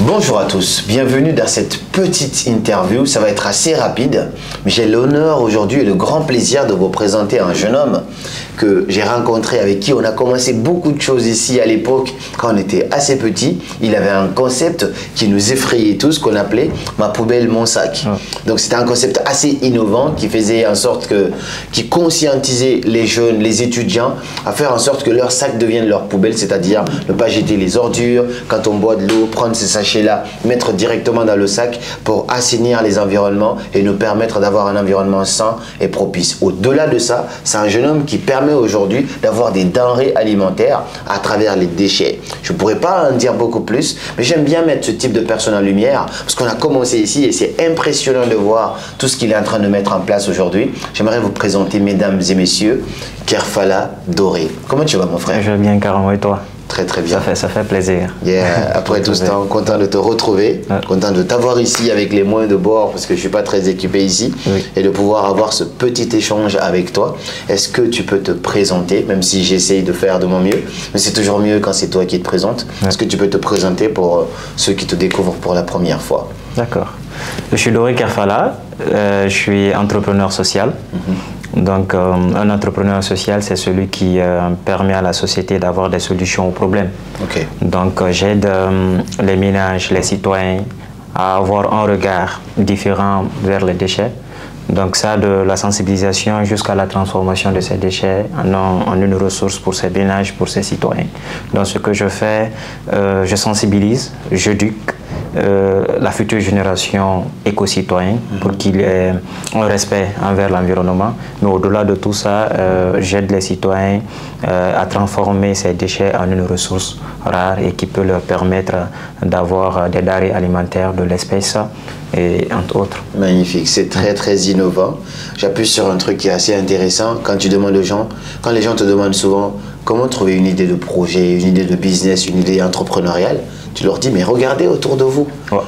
Bonjour à tous, bienvenue dans cette petite interview, ça va être assez rapide, mais j'ai l'honneur aujourd'hui et le grand plaisir de vous présenter un jeune homme que j'ai rencontré, avec qui on a commencé beaucoup de choses ici à l'époque quand on était assez petit. Il avait un concept qui nous effrayait tous, qu'on appelait « Ma poubelle, mon sac ». Donc c'était un concept assez innovant qui faisait en sorte que, qui conscientisait les jeunes, les étudiants à faire en sorte que leur sac devienne leur poubelle, c'est-à-dire ne pas jeter les ordures, quand on boit de l'eau, prendre ces sachets-là, mettre directement dans le sac pour assainir les environnements et nous permettre d'avoir un environnement sain et propice. Au-delà de ça, c'est un jeune homme qui permet aujourd'hui d'avoir des denrées alimentaires à travers les déchets. Je ne pourrais pas en dire beaucoup plus, mais j'aime bien mettre ce type de personne en lumière parce qu'on a commencé ici et c'est impressionnant de voir tout ce qu'il est en train de mettre en place aujourd'hui. J'aimerais vous présenter, mesdames et messieurs, Kerfala Doré. Comment tu vas, mon frère? Je vais bien, carrément, et toi? Très très bien. Ça fait plaisir. Yeah. Après tout ce temps, content de te retrouver, content de t'avoir ici avec les moyens de bord parce que je ne suis pas très équipé ici et de pouvoir avoir ce petit échange avec toi. Est-ce que tu peux te présenter, même si j'essaye de faire de mon mieux, mais c'est toujours mieux quand c'est toi qui te présentes. Est-ce que tu peux te présenter pour ceux qui te découvrent pour la première fois? D'accord. Je suis Doré Kerfala, je suis entrepreneur social. Donc, un entrepreneur social, c'est celui qui permet à la société d'avoir des solutions aux problèmes. Donc, j'aide les ménages, les citoyens à avoir un regard différent vers les déchets. Donc, ça, de la sensibilisation jusqu'à la transformation de ces déchets en une ressource pour ces ménages, pour ces citoyens. Donc, ce que je fais, je sensibilise, j'éduque la future génération éco-citoyenne pour qu'il ait un respect envers l'environnement. Mais au-delà de tout ça, j'aide les citoyens à transformer ces déchets en une ressource rare et qui peut leur permettre d'avoir des denrées alimentaires de l'espèce et entre autres. Magnifique, c'est très très innovant. J'appuie sur un truc qui est assez intéressant quand tu demandes aux gens, quand les gens te demandent souvent comment trouver une idée de projet, une idée de business, une idée entrepreneuriale, tu leur dis mais regardez autour de vous.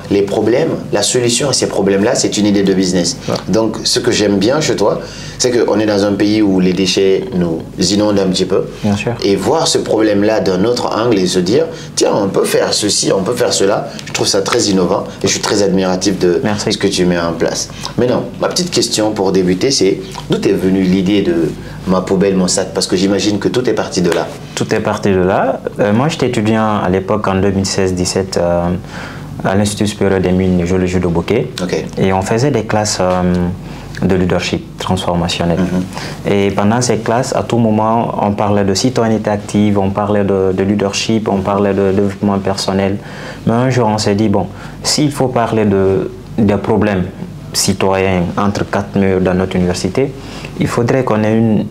Les problèmes, la solution à ces problèmes-là, c'est une idée de business. Donc ce que j'aime bien chez toi, c'est qu'on est dans un pays où les déchets nous inondent un petit peu. Bien sûr. Et voir ce problème-là d'un autre angle et se dire tiens, on peut faire ceci, on peut faire cela, je trouve ça très innovant et je suis très admiratif de ce que tu mets en place. Maintenant, ma petite question pour débuter, c'est d'où est venue l'idée de Ma poubelle, mon sac? Parce que j'imagine que tout est parti de là. Tout est parti de là. Moi, j'étais étudiant à l'époque en 2016-17 à l'Institut supérieur des mines géologie de Bokeh. Et on faisait des classes de leadership transformationnel. Et pendant ces classes, à tout moment, on parlait de citoyenneté active, on parlait de leadership, on parlait de développement personnel. Mais un jour, on s'est dit, bon, s'il faut parler des problèmes citoyens entre quatre murs dans notre université, il faudrait qu'on ait une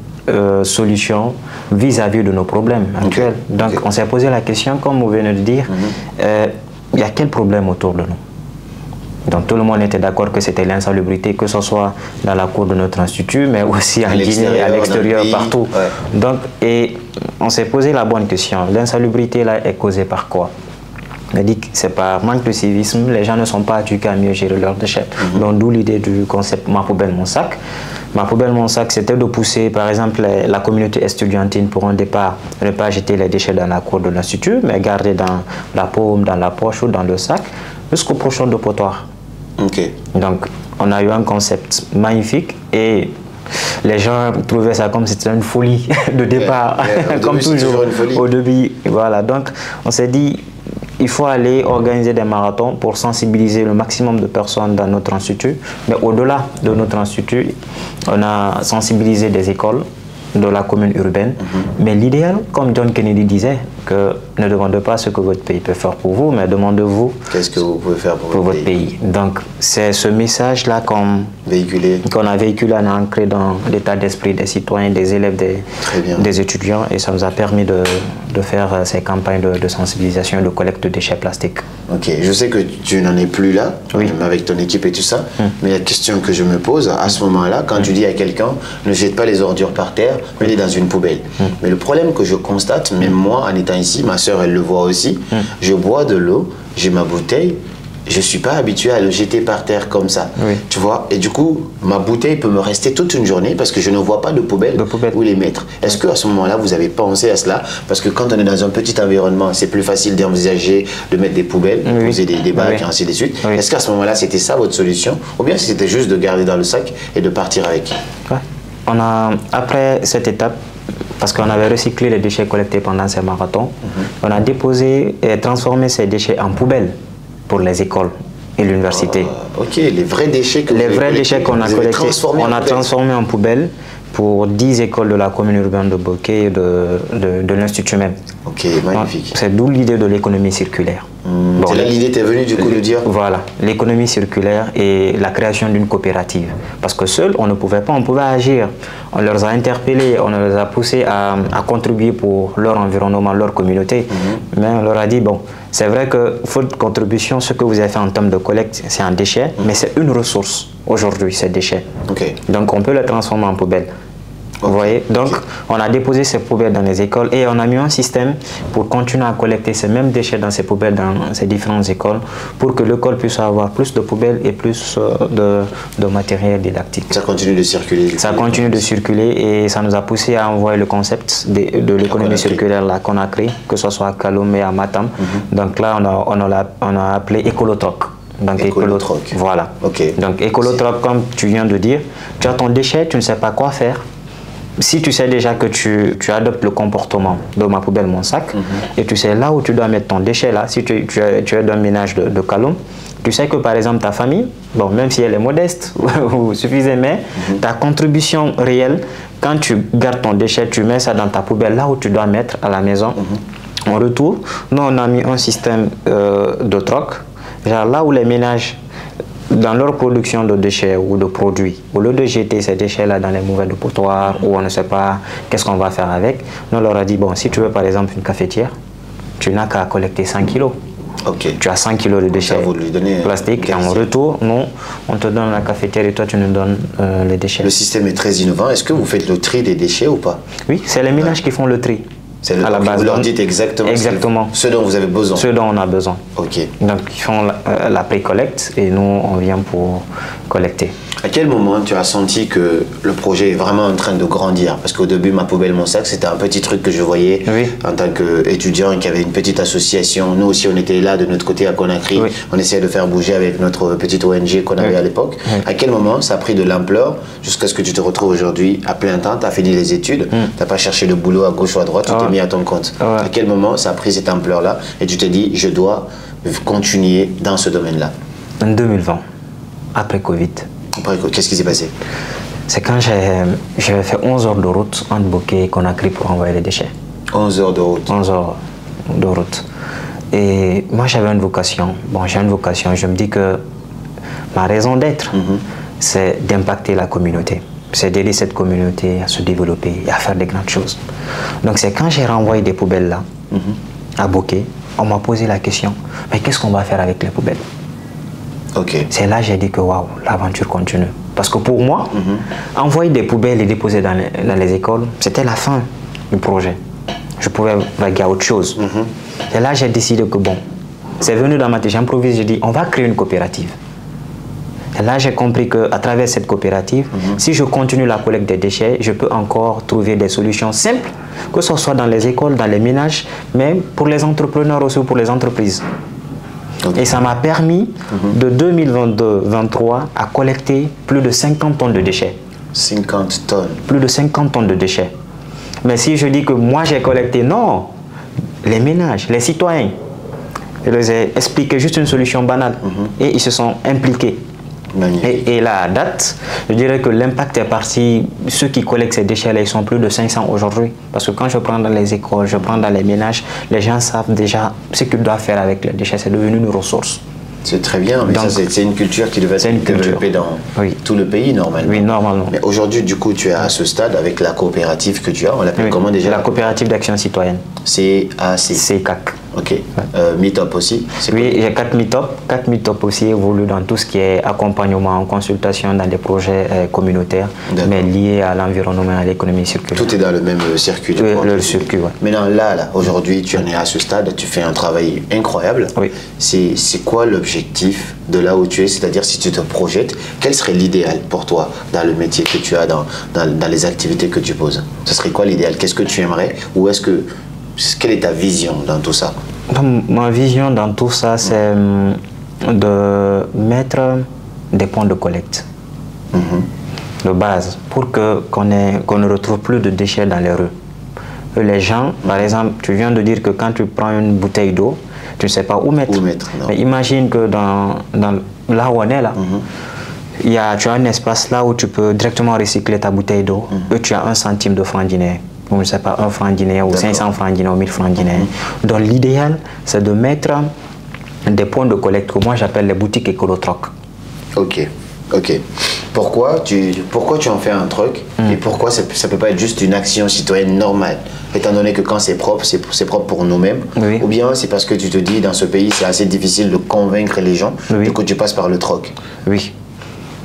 solution vis-à-vis de nos problèmes actuels. Donc, on s'est posé la question, comme vous venez de dire, il y a quel problème autour de nous? Donc tout le monde était d'accord que c'était l'insalubrité, que ce soit dans la cour de notre institut, mais aussi en Guinée, à l'extérieur, partout. Donc, et on s'est posé la bonne question. L'insalubrité là est causée par quoi? On a dit que c'est par manque de civisme, les gens ne sont pas éduqués à mieux gérer leurs déchets. Donc d'où l'idée du concept Ma poubelle, mon sac. Ma poubelle, mon sac, c'était de pousser par exemple la communauté estudiantine pour un départ, ne pas jeter les déchets dans la cour de l'institut, mais garder dans la paume, dans la poche ou dans le sac, jusqu'au prochain dépotoir. Donc, on a eu un concept magnifique et les gens trouvaient ça comme si c'était une folie de départ, comme toujours au début. Voilà, donc on s'est dit, il faut aller organiser des marathons pour sensibiliser le maximum de personnes dans notre institut. Mais au-delà de notre institut, on a sensibilisé des écoles de la commune urbaine. Mais l'idéal, comme John Kennedy disait, que ne demandez pas ce que votre pays peut faire pour vous, mais demandez-vous qu'est-ce que vous pouvez faire pour votre pays. Donc, c'est ce message-là qu'on a véhiculé, on a ancré dans l'état d'esprit des citoyens, des élèves, des étudiants, et ça nous a permis de faire ces campagnes de sensibilisation et de collecte de déchets plastiques. Je sais que tu n'en es plus là, même avec ton équipe et tout ça, mais la question que je me pose à ce moment-là, quand tu dis à quelqu'un, ne jette pas les ordures par terre, mets-les dans une poubelle. Mais le problème que je constate, même moi, en étant ici, ma soeur, elle le voit aussi, je bois de l'eau, j'ai ma bouteille, je ne suis pas habitué à le jeter par terre comme ça. Oui. Tu vois? Et du coup, ma bouteille peut me rester toute une journée parce que je ne vois pas de poubelle où les mettre. Est-ce qu'à ce moment-là, vous avez pensé à cela? Parce que quand on est dans un petit environnement, c'est plus facile d'envisager de mettre des poubelles, de poser des bacs, et ainsi de suite. Oui. Est-ce qu'à ce moment-là, c'était ça votre solution? Ou bien c'était juste de garder dans le sac et de partir avec? Ouais. Après cette étape, parce qu'on avait recyclé les déchets collectés pendant ces marathons, on a déposé et transformé ces déchets en poubelles pour les écoles et l'université. Ok, les vrais déchets que les vrais déchets qu'on a collectés, on a transformé en poubelles pour 10 écoles de la commune urbaine de Bokeh et de l'Institut même. Ok, magnifique. C'est d'où l'idée de l'économie circulaire. Bon, là, l'idée t'est venue du coup de dire. Voilà, l'économie circulaire et la création d'une coopérative. Parce que seul, on ne pouvait pas, on pouvait agir. On les a interpellés, on les a poussés à contribuer pour leur environnement, leur communauté. Mais on leur a dit, bon, c'est vrai que votre contribution, ce que vous avez fait en termes de collecte, c'est un déchet, mais c'est une ressource aujourd'hui, ces déchets. Donc on peut les transformer en poubelle. Vous voyez? Donc, on a déposé ces poubelles dans les écoles et on a mis un système pour continuer à collecter ces mêmes déchets dans ces poubelles dans ces différentes écoles pour que l'école puisse avoir plus de poubelles et plus de matériel didactique. Ça continue de circuler? Ça continue de circuler et ça nous a poussé à envoyer le concept de l'économie circulaire qu'on a créé, que ce soit à Kaloum et à Matam. Donc là, on a appelé Écolotroc. Donc Écolotroc. Voilà. Donc Écolotroc, comme tu viens de dire, tu as ton déchet, tu ne sais pas quoi faire. Si tu sais déjà que tu adoptes le comportement de ma poubelle, mon sac, et tu sais là où tu dois mettre ton déchet, là, si tu es d'un ménage de Kaloum, tu sais que par exemple ta famille, bon, même si elle est modeste ou suffisante, mais ta contribution réelle, quand tu gardes ton déchet, tu mets ça dans ta poubelle, là où tu dois mettre à la maison. En retour, nous on a mis un système de troc, genre là où les ménages, dans leur production de déchets ou de produits, au lieu de jeter ces déchets-là dans les mauvais dépotoirs où on ne sait pas qu'est-ce qu'on va faire avec, nous on leur a dit, bon, si tu veux par exemple une cafetière, tu n'as qu'à collecter 100 kilos. Tu as 100 kilos de déchets plastiques et en retour, nous, on te donne la cafetière et toi, tu nous donnes les déchets. Le système est très innovant. Est-ce que vous faites le tri des déchets ou pas? Oui, c'est les ménages qui font le tri. À la base, vous leur dites exactement ce dont vous avez besoin. Ce dont on a besoin. Donc, ils font la pré-collecte et nous, on vient pour collecter. À quel moment tu as senti que le projet est vraiment en train de grandir? Parce qu'au début, ma poubelle, mon sac, c'était un petit truc que je voyais en tant qu'étudiant qui avait une petite association. Nous aussi, on était là de notre côté à Conakry. On essayait de faire bouger avec notre petite ONG qu'on avait à l'époque. À quel moment ça a pris de l'ampleur jusqu'à ce que tu te retrouves aujourd'hui à plein temps? Tu as fini les études, tu n'as pas cherché de boulot à gauche ou à droite, tu t'es mis à ton compte. À quel moment ça a pris cette ampleur-là et tu t'es dit, je dois continuer dans ce domaine-là? En 2020, après Covid. Qu'est-ce qui s'est passé? C'est quand j'ai fait 11 heures de route entre Bokeh et Conakry pour envoyer les déchets. 11 heures de route? 11 heures de route. Et moi, j'avais une vocation. Bon, j'ai une vocation. Je me dis que ma raison d'être, c'est d'impacter la communauté. C'est d'aider cette communauté à se développer et à faire des grandes choses. Donc, c'est quand j'ai renvoyé des poubelles là, à Bokeh, on m'a posé la question, mais qu'est-ce qu'on va faire avec les poubelles? C'est là que j'ai dit que waouh, l'aventure continue. Parce que pour moi, envoyer des poubelles et déposer dans les écoles, c'était la fin du projet. Je pouvais vaguer à autre chose. C'est là que j'ai décidé que bon, c'est venu dans ma tête, j'improvise, j'ai dit on va créer une coopérative. Et là j'ai compris qu'à travers cette coopérative, si je continue la collecte des déchets, je peux encore trouver des solutions simples, que ce soit dans les écoles, dans les ménages, mais pour les entrepreneurs aussi, pour les entreprises. Et ça m'a permis de 2022-2023 à collecter plus de 50 tonnes de déchets. 50 tonnes? Plus de 50 tonnes de déchets. Mais si je dis que moi j'ai collecté, non, les ménages, les citoyens, je les ai expliqué juste une solution banale et ils se sont impliqués. Et là, à date, je dirais que l'impact est parti. Ceux qui collectent ces déchets-là, ils sont plus de 500 aujourd'hui. Parce que quand je prends dans les écoles, je prends dans les ménages, les gens savent déjà ce qu'ils doivent faire avec les déchets. C'est devenu une ressource. C'est très bien, mais c'est une culture qui devait être développée dans tout le pays normalement. Oui, normalement. Mais aujourd'hui, du coup, tu es à ce stade avec la coopérative que tu as. On l'appelle comment déjà? La coopérative d'action citoyenne. CAC. CAC. Ok. Meetup aussi? Oui, j'ai 4 Meetup. 4 Meetup aussi évoluent dans tout ce qui est accompagnement, consultation dans des projets communautaires, mais liés à l'environnement et à l'économie circulaire. Tout est dans le même circuit. Le circuit, oui. Maintenant, là aujourd'hui, tu en es à ce stade, tu fais un travail incroyable. Oui. C'est quoi l'objectif de là où tu es? C'est-à-dire, si tu te projettes, quel serait l'idéal pour toi dans le métier que tu as, dans les activités que tu poses? Ce serait quoi l'idéal? Qu'est-ce que tu aimerais? Ou est-ce que... Quelle est ta vision dans tout ça? Ma vision dans tout ça, c'est de mettre des points de collecte de base pour qu'on ne retrouve plus de déchets dans les rues. Les gens, par exemple, tu viens de dire que quand tu prends une bouteille d'eau, tu ne sais pas où mettre. Mais imagine que là où on est là, tu as un espace là où tu peux directement recycler ta bouteille d'eau et tu as 1 centime de franc guinéen. Je ne sais pas, 1 franc guinéen ou 500 francs guinéens ou 1000 francs guinéens. Donc l'idéal, c'est de mettre des points de collecte que moi j'appelle les boutiques écolo-troc. Ok. Pourquoi tu en fais un truc et pourquoi ça ne peut pas être juste une action citoyenne normale, étant donné que quand c'est propre pour nous-mêmes, ou bien c'est parce que tu te dis dans ce pays c'est assez difficile de convaincre les gens que tu passes par le troc? Oui.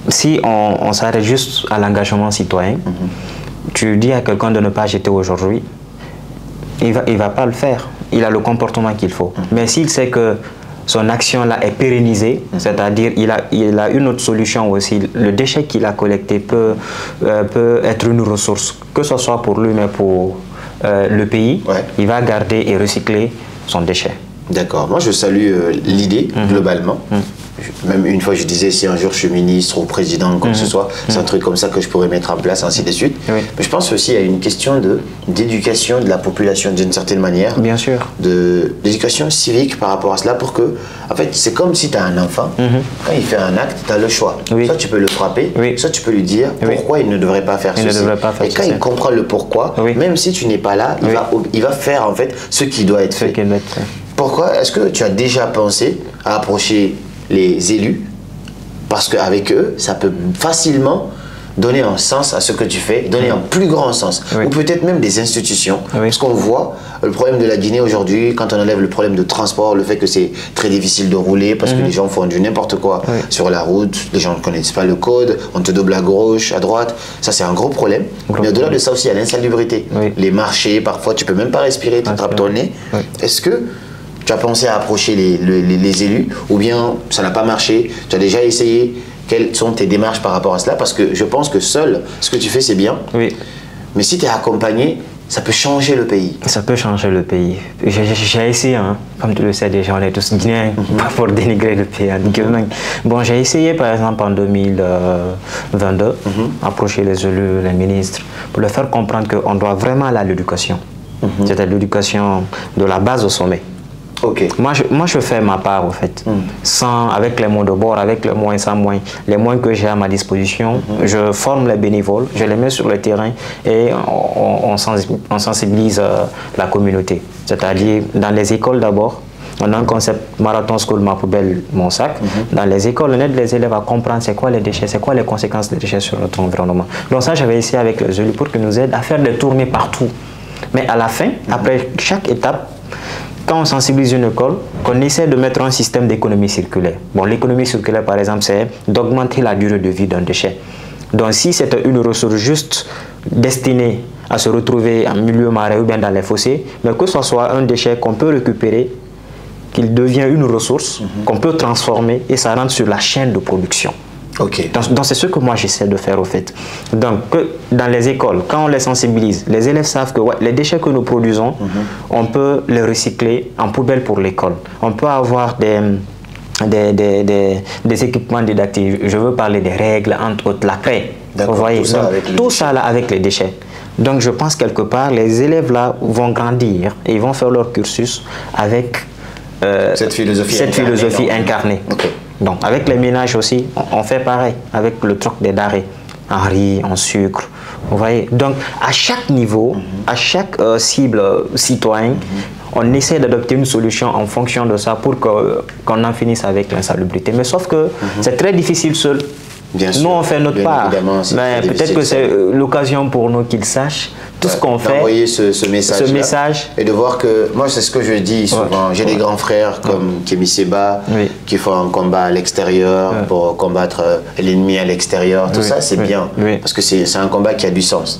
Si on s'arrête juste à l'engagement citoyen, tu dis à quelqu'un de ne pas jeter aujourd'hui, il va pas le faire. Il a le comportement qu'il faut. Mais s'il sait que son action-là est pérennisée, c'est-à-dire il a une autre solution aussi. Le déchet qu'il a collecté peut être une ressource, que ce soit pour lui, mais pour le pays. Il va garder et recycler son déchet. D'accord. Moi, je salue l'idée, globalement. Même une fois, je disais, si un jour je suis ministre ou président, comme ce soit, c'est un truc comme ça que je pourrais mettre en place, ainsi de suite. Mais je pense aussi à une question d'éducation de la population d'une certaine manière. Bien sûr. D'éducation civique par rapport à cela, pour que, en fait, c'est comme si tu as un enfant, quand il fait un acte, tu as le choix. Soit tu peux le frapper, soit tu peux lui dire pourquoi il ne devrait pas faire ceci. Et quand il comprend le pourquoi, même si tu n'es pas là, il va faire en fait ce qui doit être fait. Pourquoi? Est-ce que tu as déjà pensé à approcher les élus, parce qu'avec eux, ça peut facilement donner un sens à ce que tu fais, donner un plus grand sens, ou peut-être même des institutions, parce qu'on voit le problème de la Guinée aujourd'hui, quand on enlève le problème de transport, le fait que c'est très difficile de rouler, parce que les gens font du n'importe quoi sur la route, les gens ne connaissent pas le code, on te double à gauche, à droite, ça c'est un gros problème. Mais au-delà de ça aussi, il y a l'insalubrité. Les marchés, parfois tu peux même pas respirer, tu attrapes ton nez. Est-ce que tu as pensé à approcher les élus, ou bien ça n'a pas marché? Tu as déjà essayé? Quelles sont tes démarches par rapport à cela? Parce que je pense que seul, ce que tu fais, c'est bien. Mais si tu es accompagné, ça peut changer le pays. Ça peut changer le pays. J'ai essayé, hein. Comme tu le sais déjà, on est tous guinéens, pas pour dénigrer le pays. Bon, j'ai essayé par exemple en 2022, approcher les élus, les ministres, pour leur faire comprendre qu'on doit vraiment aller à l'éducation. C'est-à-dire l'éducation de la base au sommet. Moi, je fais ma part, en fait, avec les moyens de bord, avec les moyens sans moyens. Les moyens que j'ai à ma disposition, je forme les bénévoles, je les mets sur le terrain et on sensibilise la communauté. C'est-à-dire, dans les écoles d'abord, on a un concept marathon school, ma poubelle, mon sac. Dans les écoles, on aide les élèves à comprendre c'est quoi les déchets, c'est quoi les conséquences des déchets sur notre environnement. Donc ça, j'avais essayé avec les élus pour qu'ils nous aident à faire des tournées partout. Mais à la fin, après chaque étape, quand on sensibilise une école, qu'on essaie de mettre un système d'économie circulaire. Bon, l'économie circulaire, par exemple, c'est d'augmenter la durée de vie d'un déchet. Donc, si c'est une ressource juste destinée à se retrouver en milieu marais ou bien dans les fossés, mais que ce soit un déchet qu'on peut récupérer, qu'il devient une ressource, qu'on peut transformer et ça rentre sur la chaîne de production. Donc c'est ce que moi j'essaie de faire au fait. Donc dans les écoles, quand on les sensibilise, les élèves savent que les déchets que nous produisons, on peut les recycler en poubelle pour l'école. On peut avoir des équipements didactiques. Je veux parler des règles, entre autres la craie. Vous voyez, tout ça là avec les déchets. Donc je pense quelque part, les élèves là vont grandir et ils vont faire leur cursus avec cette philosophie incarnée. Donc, avec les ménages aussi, on fait pareil, avec le troc des denrées, en riz, en sucre, vous voyez. Donc, à chaque niveau, à chaque cible citoyenne, on essaie d'adopter une solution en fonction de ça pour qu'on en finisse avec l'insalubrité. Mais sauf que c'est très difficile seul. Nous, on fait notre part, mais peut-être que c'est l'occasion pour nous qu'ils sachent tout ce qu'on fait. D'envoyer ce message. Et de voir que, moi c'est ce que je dis souvent, j'ai des grands frères comme Kémy Séba qui font un combat à l'extérieur pour combattre l'ennemi à l'extérieur. Tout ça c'est bien, parce que c'est un combat qui a du sens.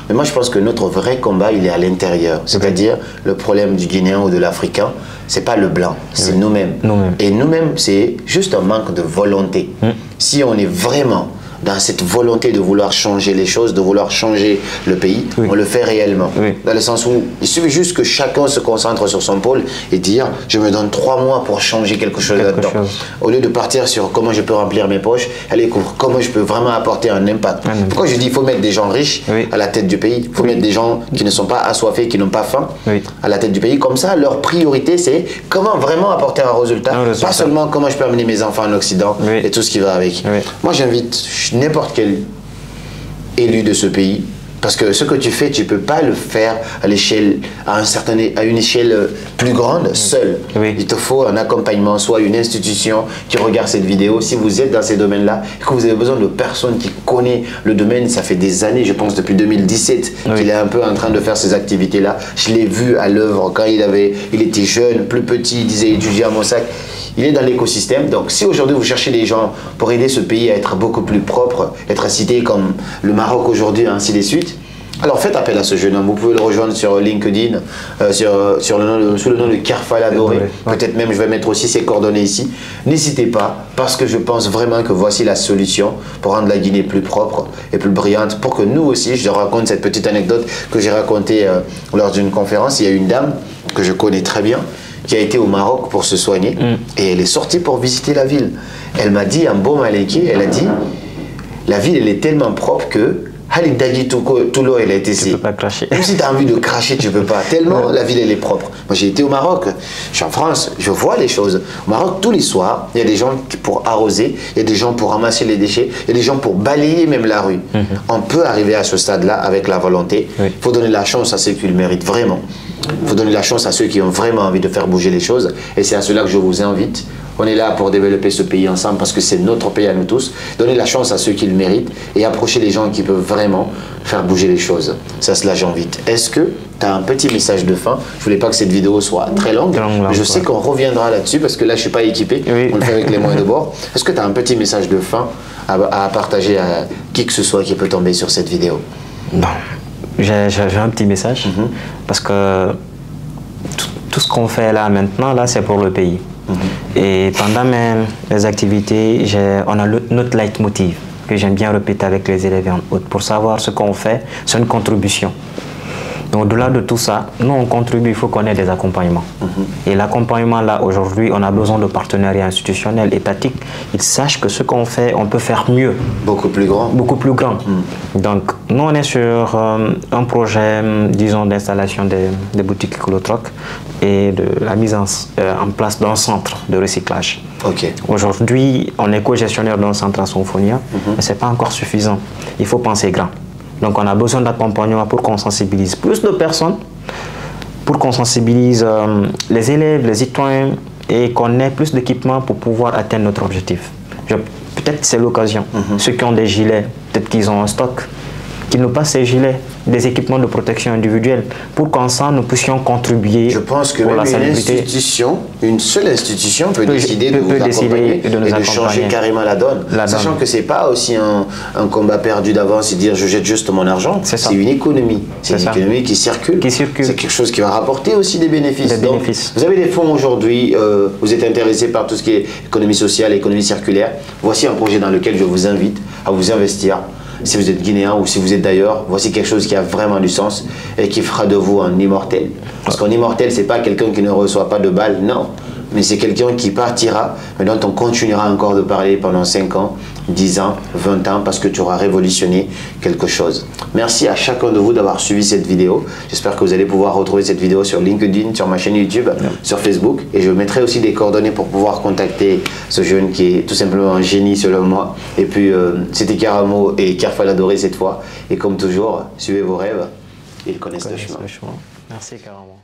Mais moi je pense que notre vrai combat il est à l'intérieur. C'est-à-dire le problème du Guinéen ou de l'Africain, c'est pas le blanc, c'est nous-mêmes. Et nous-mêmes, c'est juste un manque de volonté. Si on est vraiment dans cette volonté de vouloir changer les choses, de vouloir changer le pays, on le fait réellement. Dans le sens où il suffit juste que chacun se concentre sur son pôle et dire je me donne 3 mois pour changer quelque chose là-dedans. Au lieu de partir sur comment je peux remplir mes poches, aller comment je peux vraiment apporter un impact. Pourquoi je dis il faut mettre des gens riches à la tête du pays, il faut mettre des gens qui ne sont pas assoiffés, qui n'ont pas faim à la tête du pays. Comme ça, leur priorité c'est comment vraiment apporter un résultat, pas seulement comment je peux amener mes enfants en Occident et tout ce qui va avec. Moi j'invite n'importe quel élu de ce pays, parce que ce que tu fais, tu ne peux pas le faire à l'échelle, à une échelle plus grande, seul. Il te faut un accompagnement, soit une institution qui regarde cette vidéo. Si vous êtes dans ces domaines-là et que vous avez besoin de personnes qui connaissent le domaine, ça fait des années, je pense depuis 2017, qu'il est un peu en train de faire ces activités-là. Je l'ai vu à l'œuvre quand il était jeune, plus petit, il disait étudier à Mossack. Il est dans l'écosystème. Donc, si aujourd'hui vous cherchez des gens pour aider ce pays à être beaucoup plus propre, être cité comme le Maroc aujourd'hui, ainsi de suite, alors faites appel à ce jeune homme. Vous pouvez le rejoindre sur LinkedIn, sous le nom de Kerfal Adoré. Peut-être même, je vais mettre aussi ses coordonnées ici. N'hésitez pas, parce que je pense vraiment que voici la solution pour rendre la Guinée plus propre et plus brillante. Pour que nous aussi, je raconte cette petite anecdote que j'ai racontée lors d'une conférence. Il y a une dame que je connais très bien, qui a été au Maroc pour se soigner et elle est sortie pour visiter la ville. Elle m'a dit un beau malinqué, elle a dit la ville elle est tellement propre que Halidagi tout l'eau elle a été tu peux pas cracher. Même si tu as envie de cracher, tu peux pas. Tellement la ville elle est propre. Moi j'ai été au Maroc, je suis en France, je vois les choses. Au Maroc tous les soirs, il y a des gens pour arroser, il y a des gens pour ramasser les déchets, il y a des gens pour balayer même la rue. On peut arriver à ce stade-là avec la volonté. Il faut donner la chance à ceux qui le méritent vraiment. Il faut donner la chance à ceux qui ont vraiment envie de faire bouger les choses. Et c'est à cela que je vous invite. On est là pour développer ce pays ensemble parce que c'est notre pays à nous tous. Donnez la chance à ceux qui le méritent et approchez les gens qui peuvent vraiment faire bouger les choses. C'est à cela que j'invite. Est-ce que tu as un petit message de fin? Je ne voulais pas que cette vidéo soit très longue, mais je sais qu'on reviendra là-dessus parce que là, je ne suis pas équipé. On le fait avec les moyens de bord. Est-ce que tu as un petit message de fin à partager à qui que ce soit qui peut tomber sur cette vidéo? Bon. J'ai un petit message parce que tout ce qu'on fait là maintenant, là, c'est pour le pays. Et pendant mes activités, on a notre leitmotiv que j'aime bien répéter avec les élèves en haute pour savoir ce qu'on fait, c'est une contribution. Donc au-delà de tout ça, nous on contribue, il faut qu'on ait des accompagnements. Et l'accompagnement là, aujourd'hui, on a besoin de partenariats institutionnels, étatiques. Ils sachent que ce qu'on fait, on peut faire mieux. Beaucoup plus grand. Beaucoup plus grand. Donc nous on est sur un projet, disons, d'installation des boutiques Écolotroc et de la mise en place d'un centre de recyclage. Aujourd'hui, on est co-gestionnaire d'un centre à Sonfonia, mais ce n'est pas encore suffisant. Il faut penser grand. Donc on a besoin d'accompagnement pour qu'on sensibilise plus de personnes, pour qu'on sensibilise les élèves, les citoyens et qu'on ait plus d'équipements pour pouvoir atteindre notre objectif. Peut-être que c'est l'occasion. Ceux qui ont des gilets, peut-être qu'ils ont un stock, qu'ils nous passent ces gilets, des équipements de protection individuelle, pour qu'ensemble nous puissions contribuer. Je pense que même une seule institution peut décider de vous accompagner et de changer carrément la donne. Sachant que ce n'est pas aussi un combat perdu d'avance et dire je jette juste mon argent, c'est une économie. C'est une économie qui circule. C'est quelque chose qui va rapporter aussi des bénéfices. Donc, vous avez des fonds aujourd'hui, vous êtes intéressé par tout ce qui est économie sociale, économie circulaire. Voici un projet dans lequel je vous invite à vous investir. Si vous êtes guinéen ou si vous êtes d'ailleurs, voici quelque chose qui a vraiment du sens et qui fera de vous un immortel. Parce qu'un immortel, ce n'est pas quelqu'un qui ne reçoit pas de balles, non. Mais c'est quelqu'un qui partira, mais dont on continuera encore de parler pendant 5 ans, 10 ans, 20 ans, parce que tu auras révolutionné quelque chose. Merci à chacun de vous d'avoir suivi cette vidéo. J'espère que vous allez pouvoir retrouver cette vidéo sur LinkedIn, sur ma chaîne YouTube, sur Facebook. Et je mettrai aussi des coordonnées pour pouvoir contacter ce jeune qui est tout simplement un génie selon moi. Et puis, c'était Karamo et Kerfal Adoré cette fois. Et comme toujours, suivez vos rêves, ils connaissent le chemin. Merci Karamo.